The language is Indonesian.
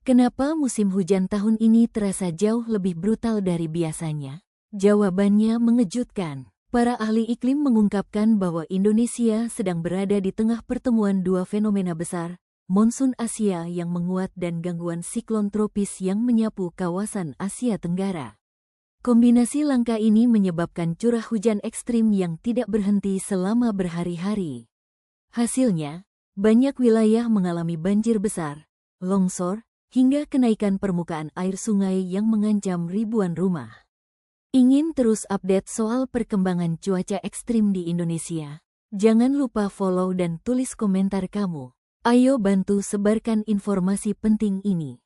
Kenapa musim hujan tahun ini terasa jauh lebih brutal dari biasanya? Jawabannya mengejutkan. Para ahli iklim mengungkapkan bahwa Indonesia sedang berada di tengah pertemuan dua fenomena besar, monsun Asia yang menguat dan gangguan siklon tropis yang menyapu kawasan Asia Tenggara. Kombinasi langka ini menyebabkan curah hujan ekstrim yang tidak berhenti selama berhari-hari. Hasilnya, banyak wilayah mengalami banjir besar, longsor, hingga kenaikan permukaan air sungai yang mengancam ribuan rumah. Ingin terus update soal perkembangan cuaca ekstrim di Indonesia? Jangan lupa follow dan tulis komentar kamu. Ayo bantu sebarkan informasi penting ini.